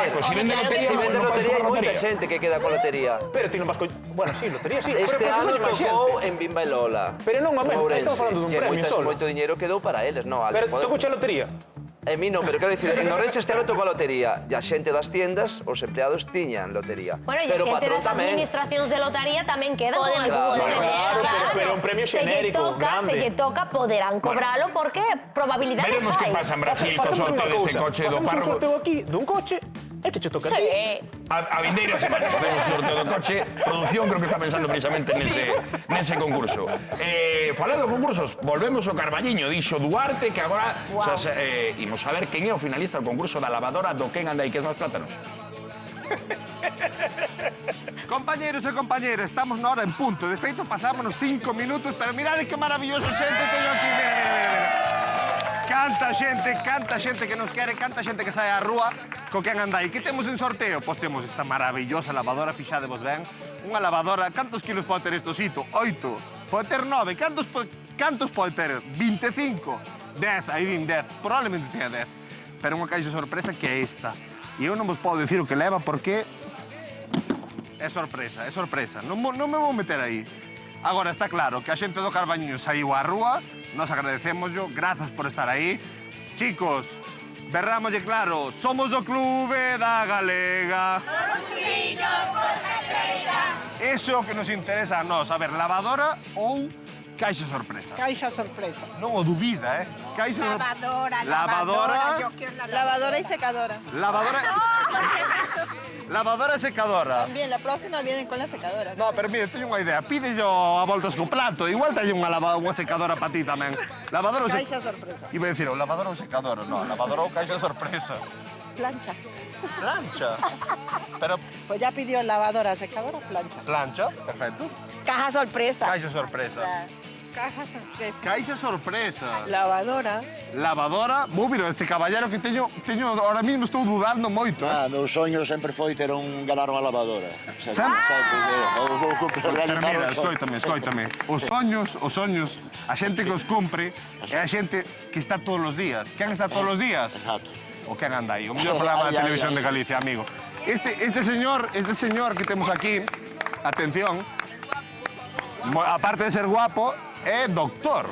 Paco, si vende lotería, Se vende non vais lotería, por hai moita lotería. xente que queda con lotería. Pero ti non vas co... Bueno, sí, lotería, sí. Este pero ano máis xente. tocou en Bimba e Lola. Pero non, home, estamos falando dun que premio solo. moito dinero quedou para eles, non, Alex. Pero tocouche a lotería. En mí non, pero quero dicir, en Ourense este ano tocou a lotería. E a xente das tiendas, os empleados tiñan lotería. Bueno, e a Pero o xente patrón das tamén. administracións de lotaría tamén quedan con Poden algún poder dinero, claro, pero un premio xenérico, grande. Se lle toca, poderán cobralo porque probabilidades Veremos que hai. pasa en Brasil co Facemos sorteo unha deste cousa. coche do Facemos un Pargo. sorteo aquí dun coche e que che toca a ti. A vindeira semana facemos o sorteo do coche. Produción creo que está pensando precisamente nese concurso. Falando de concursos, volvemos ao Carballiño. Dixo Duarte que agora imos a ver quen é o finalista do concurso da lavadora do Quen anda aí que es máis plátanos. Compañeros e compañeras, estamos na hora en punto. De feito, pasámonos 5 minutos, pero mirade que maravilloso xente teño aquí. Mira. Canta xente que nos quere, canta xente que sae á rúa co Quen anda aí. Que temos en sorteo? Pois temos esta maravillosa lavadora, fixadevos ben. Unha lavadora, cantos kilos pode ter isto, Sito? 8. Pode ter 9. Cantos pode ter? 25. 10, aí vin 10. Probablemente teña 10. Pero unha caixa sorpresa que é esta. E eu non vos podo dicir o que leva porque é sorpresa, é sorpresa. Non me vou meter aí. Agora, está claro que a xente do Carballiño saiu á rúa, nos agradecémoslo, grazas por estar aí. Chicos, berrámoslle claro, somos do Clube da Galega. Eso é o que nos interesa a nós. A ver, lavadora ou caixa sorpresa? Caixa sorpresa. Non o dubida, Caixa Lavadora. Yo quiero la lavadora y secadora. Lavadora e secadora. También, la próxima vienen con la secadora. No, pero mire, teño unha idea. Pide yo a voltas co plato. Igual teño unha secadora para ti tamén. Lavadora ou Caixa sorpresa. Iba a decir, o lavadora ou secadora. No, lavadora ou caixa sorpresa. Plancha. Plancha. Pero Pues ya pidió lavadora, secadora, plancha. plancha, perfecto. Caja sorpresa. Caixa sorpresa. Caja sorpresa. Caixa sorpresa. Lavadora. Lavadora. Mira, este caballero que teño ahora mismo estou dudando moito, Meu soño sempre foi ter ganar unha lavadora. Pero mira, escoítame. Os soños, a xente que os cumpre é a xente que está todos os días. Quen está todos os días? Exacto. O Quen anda aí, o mellor programa de televisión de Galicia, amigo. Este señor que temos aquí, atención, aparte de ser guapo, é doctor.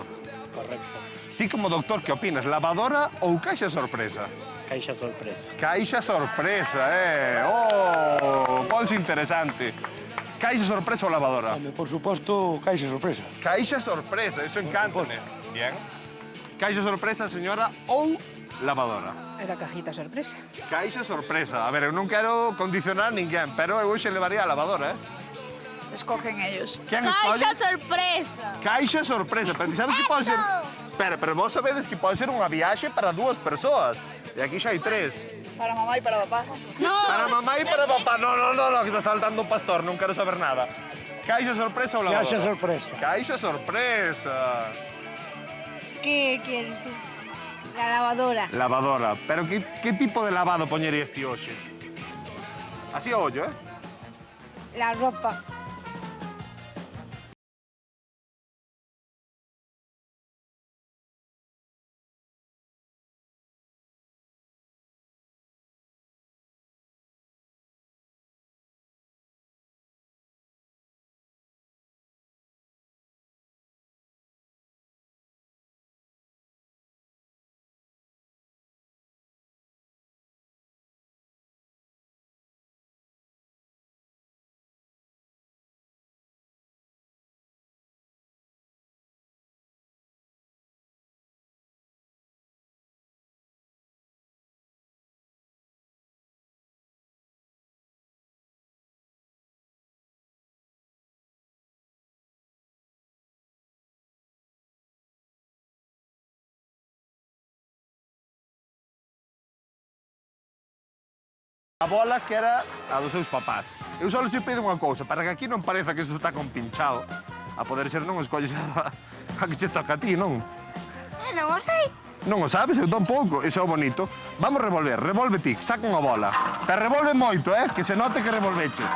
Correcto. Ti como doctor, que opinas? Lavadora ou caixa sorpresa? Caixa sorpresa. Caixa sorpresa, Oh, ponse interesante. Caixa sorpresa ou lavadora? Por suposto, caixa sorpresa. Caixa sorpresa, eso encántame. Bien. Caixa sorpresa, señora, ou lavadora? Era cajita sorpresa. Caixa sorpresa. A ver, eu non quero condicionar a ninguén, pero eu hoxe levaría a lavadora, Escogen ellos. Quen Caixa escolle? sorpresa. Caixa sorpresa. Pero sabes que pode ser... Espera, pero vos sabedes que pode ser unha viaxe para 2 persoas. E aquí xa hai 3. Para mamá y para papá. No. Para mamá e para papá. No, que está saltando un pastor, non quero saber nada. Caixa sorpresa ou lavadora? Caixa sorpresa. Caixa sorpresa. ¿Qué quieres tú? La lavadora. Lavadora. Pero que tipo de lavado poñerías ti hoxe? Así a ollo, La ropa. A bola que era a dos seus papás. Eu só lhes pido unha cousa, para que aquí non pareza que iso está compinchado. A poder ser non escolles a que che toca a ti, non? Non o sei. Non o sabes, eu tampouco. Iso é o bonito. Vamos revolver, revolve ti, saca unha bola. Pero revolve moito, que se note que revolveche.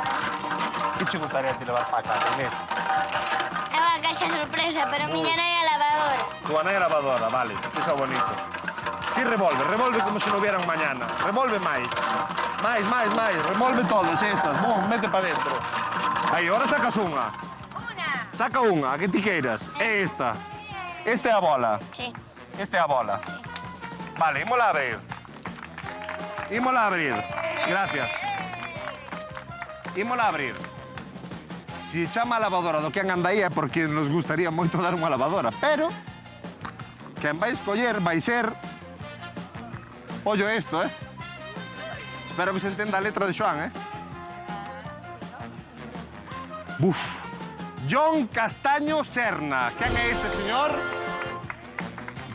Que che gustaría ti levar para casa, Inés? É unha caixa sorpresa, pero miña nai é a lavadora. Tu anai a lavadora, vale. Iso é bonito. Ti revolve como se non vieran mañana. Revolve máis. máis. Revolve todas estas. Bum, mete para dentro. Aí, ahora sacas unha. Saca unha, a que ti queiras. É esta. Esta é a bola. Sí. Esta é a bola. Vale, ímola a abrir. Ímola a abrir. Gracias. Ímola a abrir. Si chama a lavadora do que anda aí é porque nos gustaría moito dar unha lavadora, pero quen vai escoller vai ser... Ollo isto, Espero que se entenda a letra de Xoan, Buf. John Castaño Serna. Quen é este señor?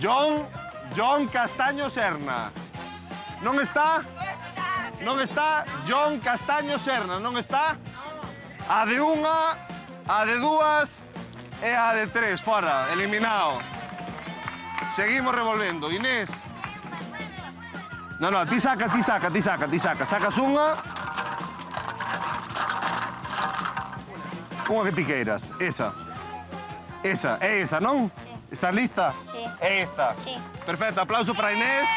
John Castaño Serna. Non está? Non está John Castaño Serna, non está? A de unha, a de dúas e a de tres, fora, eliminado. Seguimos revolvendo. Inés. No, ti saca. Sacas unha. Unha que ti queiras. Esa, é esa, non? Estás lista? Sí. É esta. Sí. Perfecto, aplauso para Inés.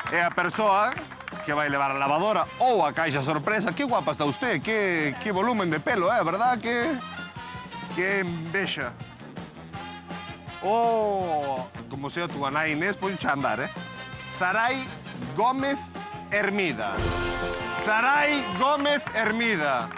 É a persoa que vai levar a lavadora ou a caixa sorpresa. Que guapa está usted, que volumen de pelo, verdad? Que envexa. Oh, como sea tu nai Inés, pois a andar, Sarai Gómez Hermida. Sarai Gómez Hermida.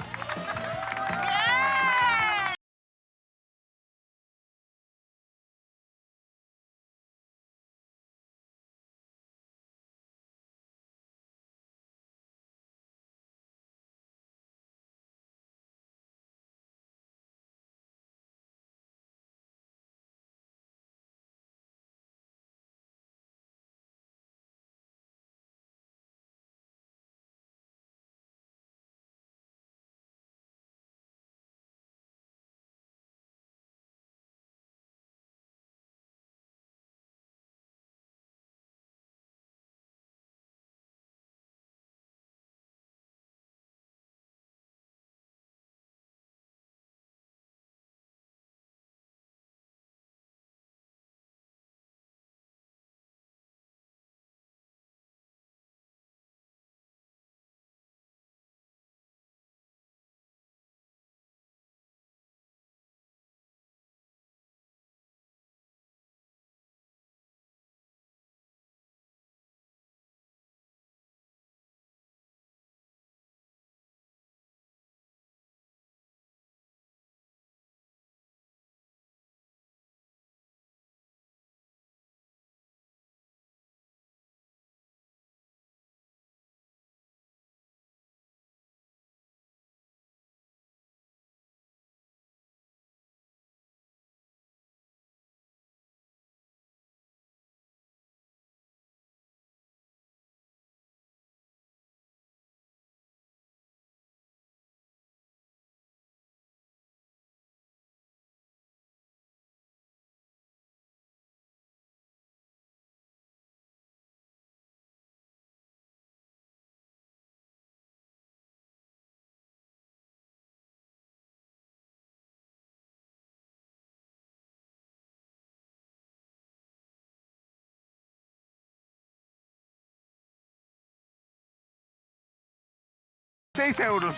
€6.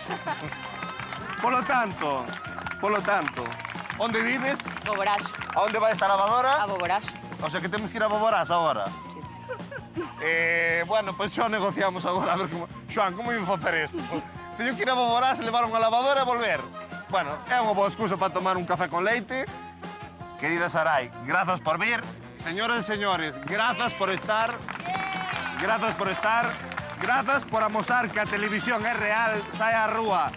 Polo tanto, onde vives? Boborás. A onde vai esta lavadora? A Boborás. O sea que temos que ir a Boborás agora. Bueno, pois xa negociamos agora, a ver como... Xoan, como imos facer isto? Teño que ir a Boborás, levar unha lavadora e volver. Bueno, é unha boa excusa para tomar un café con leite. Querida Sarai, grazas por vir. Señoras e señores, grazas por estar. Grazas por estar. Grazas por amosar que a televisión é real, sai á rúa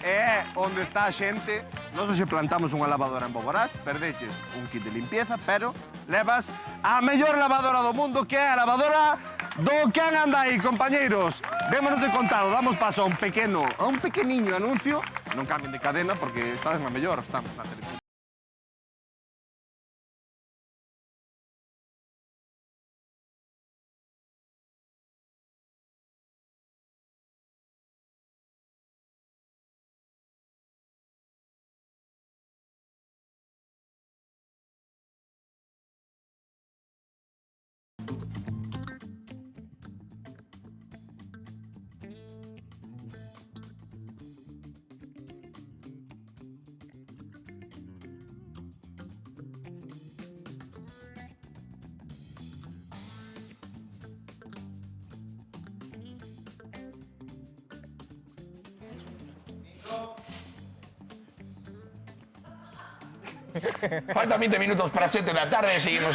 e é onde está a xente. Nós hoxe plantamos unha lavadora en Boborás, perdeches un kit de limpieza, pero levas a mellor lavadora do mundo, que é a lavadora do Quen anda aí, compañeiros. Vémonos de contado, damos paso a un pequeniño anuncio. Non cambien de cadena porque estades na mellor, estamos na televisión. Faltan 20 minutos para 7 da tarde, seguimos